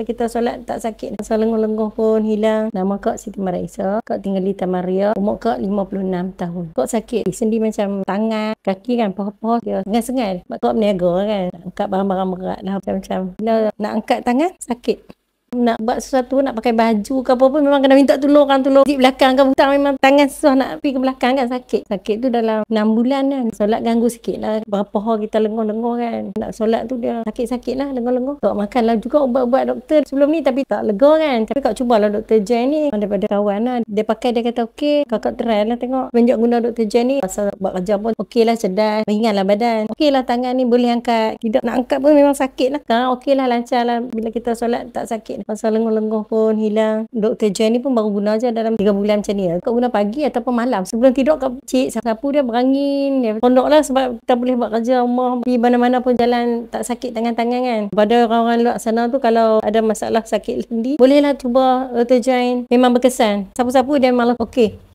Bila kita solat tak sakit. Masa lenguh-lenguh pun hilang. Nama Kak Siti Maraisa. Kak tinggal di Tamaria. Umur Kak 56 tahun. Kak sakit. Sendi macam tangan, kaki kan, paha-paha dia sengal-sengal. Sebab Kak berniaga kan. Angkat barang-barang berat lah macam-macam. Bila nak angkat tangan, sakit. Nak buat sesuatu, nak pakai baju ke apa pun memang kena minta tolong orang, tolong di belakang ke hutang, memang tangan susah nak pergi ke belakang kan, sakit tu dalam 6 bulan kan. Solat ganggu sikit lah, berapa hari kita lenguh-lenguh kan, nak solat tu dia sakit-sakit lah, lenguh-lenguh. Kak makanlah juga ubat-ubat doktor sebelum ni tapi tak lega kan. Tapi Kak cubalah Dr. Jen ni daripada kawan lah, dia pakai, dia kata okey, kakak try lah tengok. Semenjak guna Dr. Jen ni, pasal buat kerja pun okey lah, cerdas, ringanlah badan, okey lah tangan ni boleh angkat, tidak nak angkat pun memang sakit lah. Sekarang okey lah, lancar lah, bila kita solat tak sakit. Pasal lenguh-lenguh pun hilang. Dr. Jen ni pun baru guna je dalam 3 bulan macam ni. Kau guna pagi ataupun malam. Sebelum tidur kau cik sapu dia berangin. Dia tondok lah sebab kita boleh buat kerja rumah. Pergi mana-mana pun jalan tak sakit tangan-tangan kan. Pada orang-orang luar sana tu kalau ada masalah sakit sendi, bolehlah cuba Dr. Jen. Memang berkesan. Sapu-sapu dia malah okey.